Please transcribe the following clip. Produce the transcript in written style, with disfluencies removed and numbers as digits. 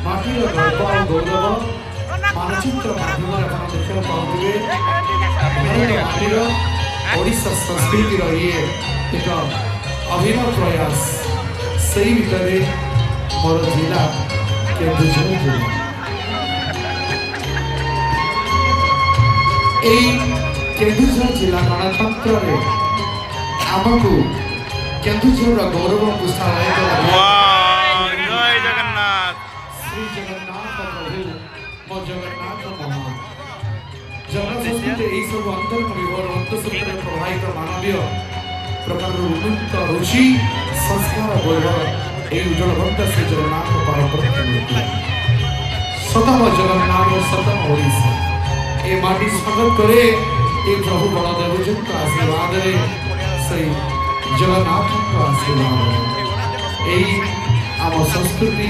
माटीर गर्व और गौरव मानचित्र माध्यम देखा पाओगे भारत माटीर ओडिशा संस्कृतिर ये एक अभिनव प्रयास से भितर मोर जिला केन्दुझर जिला केन्दुझर जिला गणतंत्र आमको केन्दुझर गौरव को स्थापित जय जगन्नाथ श्री जगन्नाथ प्रभु मो जगन्नाथ महान जगन संस्कृति यही सब अंतर्विभर अंतसूत्र प्रवाहित मानवीय प्रकार उन्नत रुचि संस्कार वैभव यही उज्जवलवंत श्री जगन्नाथ पारंपरिक मूर्ति सतम जगन्नाथ सतम ओडिशा ये माटी स्वागत करे ये प्रभु बलदेव जी का आशीर्वाद रे श्री जगन्नाथ का आशीर्वाद यही आम संस्कृति